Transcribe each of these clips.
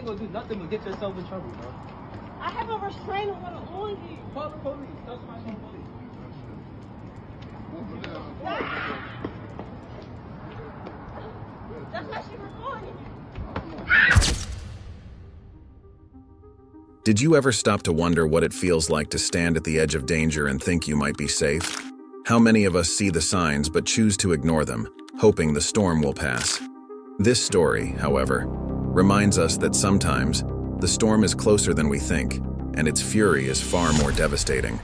ain't gonna do nothing but get yourself in trouble, bro. I have a restraining order on you. Call the police. That's my police. That's why she recording you. Did you ever stop to wonder what it feels like to stand at the edge of danger and think you might be safe? How many of us see the signs but choose to ignore them, hoping the storm will pass? This story, however, reminds us that sometimes the storm is closer than we think, and its fury is far more devastating.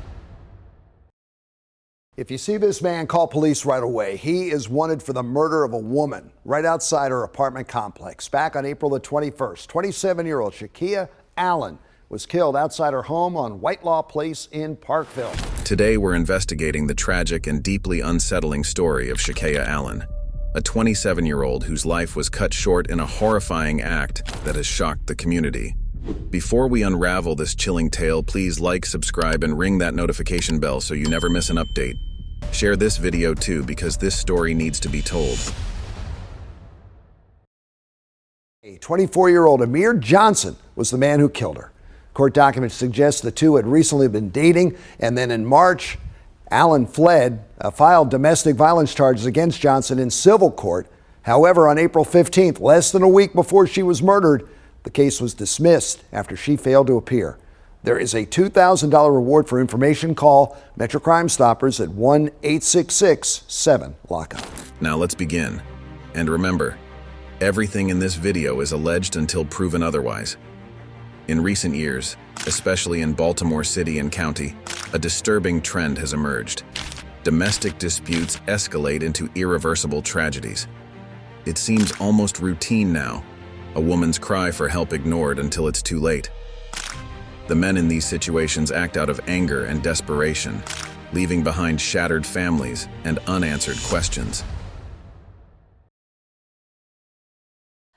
If you see this man, call police right away. He is wanted for the murder of a woman right outside her apartment complex. Back on April the 21st, 27-year-old Shakia Allen was killed outside her home on Whitelaw Place in Parkville. Today, we're investigating the tragic and deeply unsettling story of Shakia Allen, a 27-year-old whose life was cut short in a horrifying act that has shocked the community. Before we unravel this chilling tale, please like, subscribe, and ring that notification bell so you never miss an update. Share this video too, because this story needs to be told. A 24-year-old Amir Johnson was the man who killed her. Court documents suggest the two had recently been dating, and then in March, Allen filed domestic violence charges against Johnson in civil court. However, on April 15th, less than a week before she was murdered, the case was dismissed after she failed to appear. There is a $2,000 reward for information. Call Metro Crime Stoppers at 1-866-7-LOCK-UP. Now let's begin. And remember, everything in this video is alleged until proven otherwise. In recent years, especially in Baltimore City and County, a disturbing trend has emerged. Domestic disputes escalate into irreversible tragedies. It seems almost routine now, a woman's cry for help ignored until it's too late. The men in these situations act out of anger and desperation, leaving behind shattered families and unanswered questions.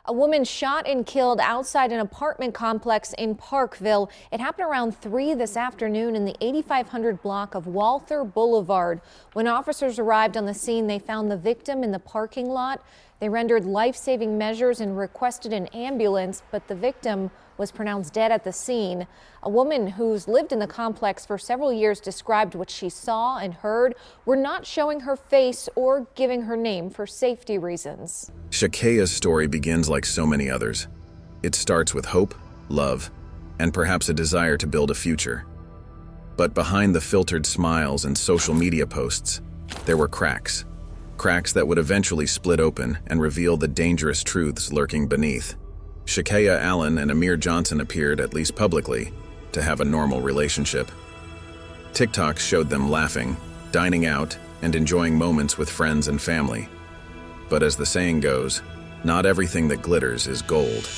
A woman shot and killed outside an apartment complex in Parkville. It happened around 3 this afternoon in the 8500 block of Walther Boulevard. When officers arrived on the scene, they found the victim in the parking lot. They rendered life-saving measures and requested an ambulance, but the victim was pronounced dead at the scene. A woman who's lived in the complex for several years described what she saw and heard. We're not showing her face or giving her name for safety reasons. Shakia's story begins like so many others. It starts with hope, love, and perhaps a desire to build a future. But behind the filtered smiles and social media posts, there were cracks. Cracks that would eventually split open and reveal the dangerous truths lurking beneath. Shakia Allen and Amir Johnson appeared, at least publicly, to have a normal relationship. TikToks showed them laughing, dining out, and enjoying moments with friends and family. But as the saying goes, not everything that glitters is gold.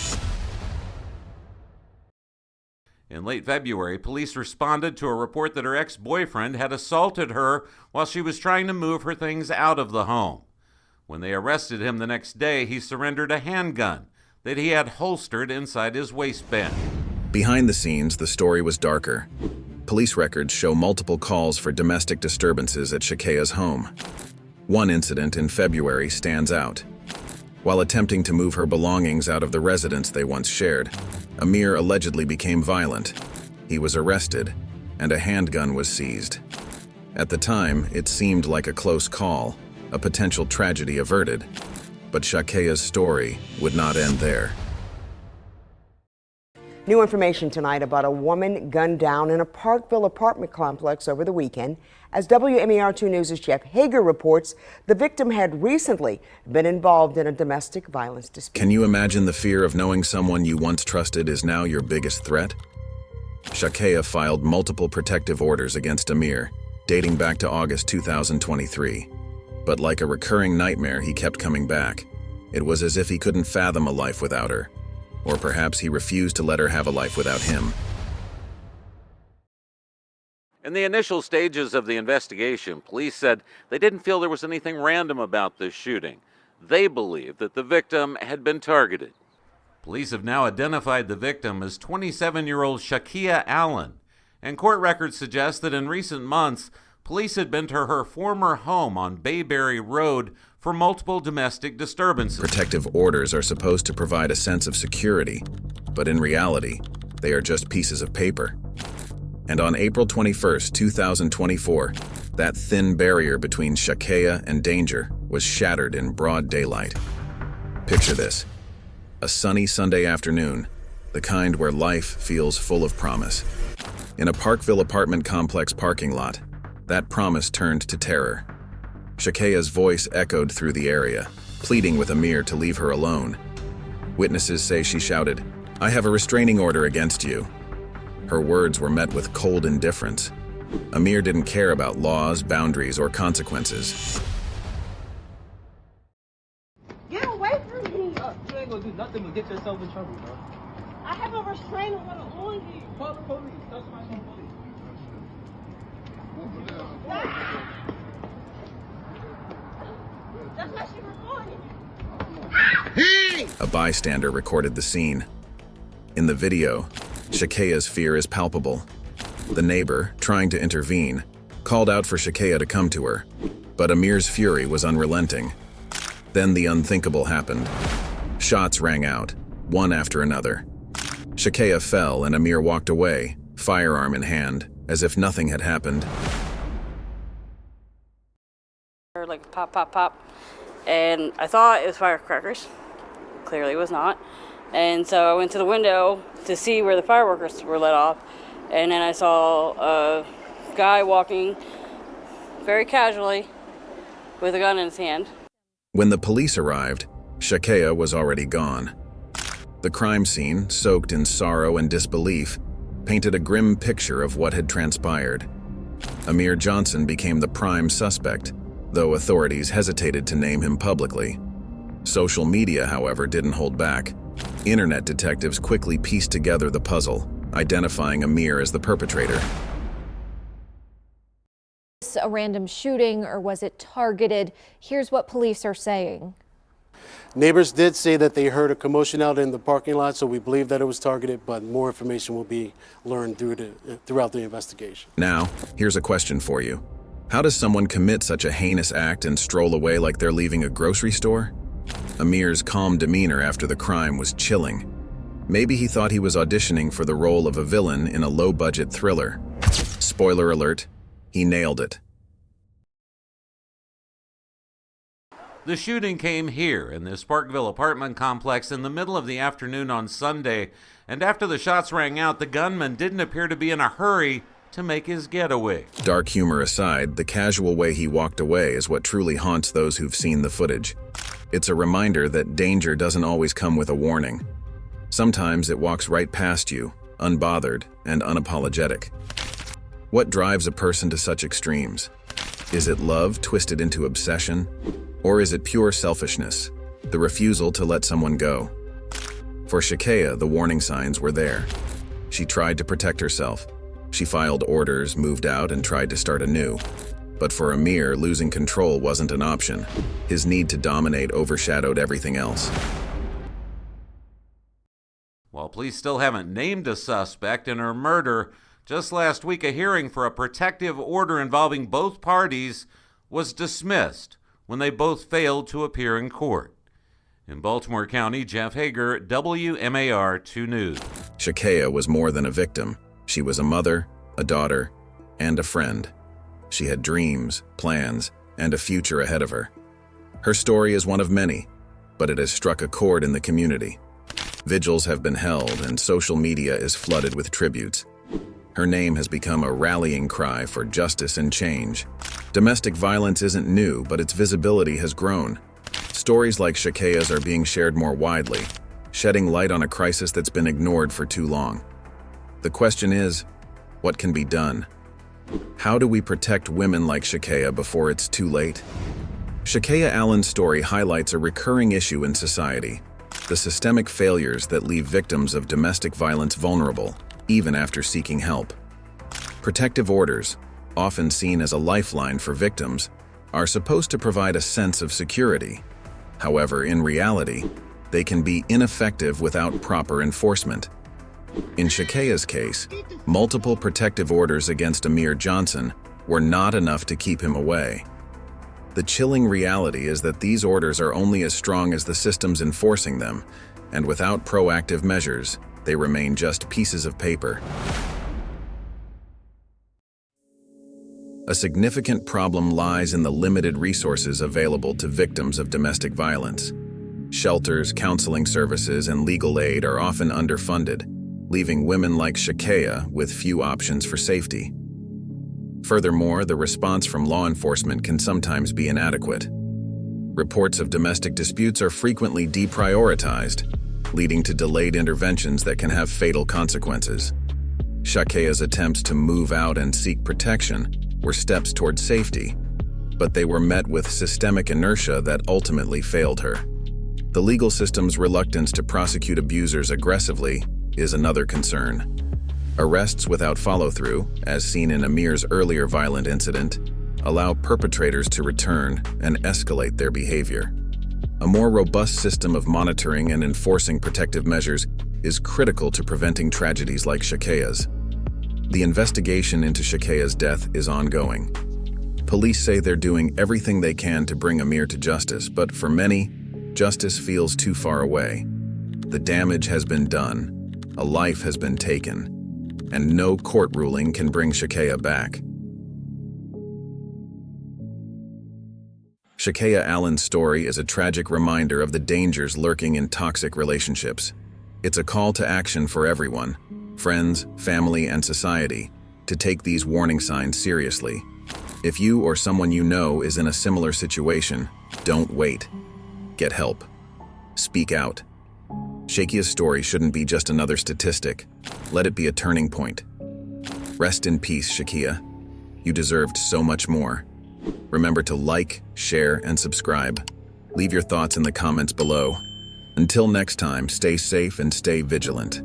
In late February, police responded to a report that her ex-boyfriend had assaulted her while she was trying to move her things out of the home. When they arrested him the next day, he surrendered a handgun that he had holstered inside his waistband. Behind the scenes, the story was darker. Police records show multiple calls for domestic disturbances at Shakia's home. One incident in February stands out. While attempting to move her belongings out of the residence they once shared, Amir allegedly became violent. He was arrested, and a handgun was seized. At the time, it seemed like a close call, a potential tragedy averted. But Shakia's story would not end there. New information tonight about a woman gunned down in a Parkville apartment complex over the weekend. As WMER2 News' Jeff Hager reports, the victim had recently been involved in a domestic violence dispute. Can you imagine the fear of knowing someone you once trusted is now your biggest threat? Shakia filed multiple protective orders against Amir, dating back to August 2023. But like a recurring nightmare, he kept coming back. It was as if he couldn't fathom a life without her. Or perhaps he refused to let her have a life without him. In the initial stages of the investigation, police said they didn't feel there was anything random about this shooting. They believed that the victim had been targeted. Police have now identified the victim as 27-year-old Shakia Allen, and court records suggest that in recent months, police had been to her former home on Bayberry Road for multiple domestic disturbances. Protective orders are supposed to provide a sense of security, but in reality, they are just pieces of paper. And on April 21st, 2024, that thin barrier between Shakaya and danger was shattered in broad daylight. Picture this: a sunny Sunday afternoon, the kind where life feels full of promise. In a Parkville apartment complex parking lot, that promise turned to terror. Shakaya's voice echoed through the area, pleading with Amir to leave her alone. Witnesses say she shouted, "I have a restraining order against you." Her words were met with cold indifference. Amir didn't care about laws, boundaries, or consequences. Get away from me. You ain't gonna do nothing but get yourself in trouble, bro. I have a restraining order on you. Call the police. That's my own police. That's why she recorded. A bystander recorded the scene. In the video, Shakaya's fear is palpable. The neighbor, trying to intervene, called out for Shakaya to come to her, but Amir's fury was unrelenting. Then the unthinkable happened. Shots rang out, one after another. Shakaya fell and Amir walked away, firearm in hand, as if nothing had happened. Like pop, pop, pop. And I thought it was firecrackers. Clearly it was not. And so I went to the window to see where the fireworks were let off. And then I saw a guy walking very casually with a gun in his hand. When the police arrived, Shakaya was already gone. The crime scene, soaked in sorrow and disbelief, painted a grim picture of what had transpired. Amir Johnson became the prime suspect, though authorities hesitated to name him publicly. Social media, however, didn't hold back. Internet detectives quickly pieced together the puzzle, identifying Amir as the perpetrator. A random shooting, or was it targeted? Here's what police are saying. Neighbors did say that they heard a commotion out in the parking lot, so we believe that it was targeted, but more information will be learned throughout the investigation. Now, here's a question for you. How does someone commit such a heinous act and stroll away like they're leaving a grocery store? Amir's calm demeanor after the crime was chilling. Maybe he thought he was auditioning for the role of a villain in a low-budget thriller. Spoiler alert, he nailed it. The shooting came here in this Parkville apartment complex in the middle of the afternoon on Sunday, and after the shots rang out, the gunman didn't appear to be in a hurry to make his getaway. Dark humor aside, the casual way he walked away is what truly haunts those who've seen the footage. It's a reminder that danger doesn't always come with a warning. Sometimes it walks right past you, unbothered and unapologetic. What drives a person to such extremes? Is it love twisted into obsession? Or is it pure selfishness, the refusal to let someone go? For Shakaya, the warning signs were there. She tried to protect herself. She filed orders, moved out, and tried to start anew. But for Amir, losing control wasn't an option. His need to dominate overshadowed everything else. While police still haven't named a suspect in her murder, just last week a hearing for a protective order involving both parties was dismissed when they both failed to appear in court. In Baltimore County, Jeff Hager, WMAR 2 News. Shakaya was more than a victim. She was a mother, a daughter, and a friend. She had dreams, plans, and a future ahead of her. Her story is one of many, but it has struck a chord in the community. Vigils have been held, and social media is flooded with tributes. Her name has become a rallying cry for justice and change. Domestic violence isn't new, but its visibility has grown. Stories like Shakaya's are being shared more widely, shedding light on a crisis that's been ignored for too long. The question is, what can be done? How do we protect women like Shakaya before it's too late? Shakaya Allen's story highlights a recurring issue in society: the systemic failures that leave victims of domestic violence vulnerable, even after seeking help. Protective orders, often seen as a lifeline for victims, are supposed to provide a sense of security. However, in reality, they can be ineffective without proper enforcement. In Shakaya's case, multiple protective orders against Amir Johnson were not enough to keep him away. The chilling reality is that these orders are only as strong as the systems enforcing them, and without proactive measures, they remain just pieces of paper. A significant problem lies in the limited resources available to victims of domestic violence. Shelters, counseling services, and legal aid are often underfunded, leaving women like Shakaya with few options for safety. Furthermore, the response from law enforcement can sometimes be inadequate. Reports of domestic disputes are frequently deprioritized, leading to delayed interventions that can have fatal consequences. Shakaya's attempts to move out and seek protection were steps toward safety, but they were met with systemic inertia that ultimately failed her. The legal system's reluctance to prosecute abusers aggressively is another concern. Arrests without follow-through, as seen in Amir's earlier violent incident, allow perpetrators to return and escalate their behavior. A more robust system of monitoring and enforcing protective measures is critical to preventing tragedies like Shakaya's. The investigation into Shakaya's death is ongoing. Police say they're doing everything they can to bring Amir to justice, but for many, justice feels too far away. The damage has been done, a life has been taken, and no court ruling can bring Shakaya back. Shakaya Allen's story is a tragic reminder of the dangers lurking in toxic relationships. It's a call to action for everyone, friends, family, and society, to take these warning signs seriously. If you or someone you know is in a similar situation, don't wait. Get help. Speak out. Shakia's story shouldn't be just another statistic. Let it be a turning point. Rest in peace, Shakia. You deserved so much more. Remember to like, share, and subscribe. Leave your thoughts in the comments below. Until next time, stay safe and stay vigilant.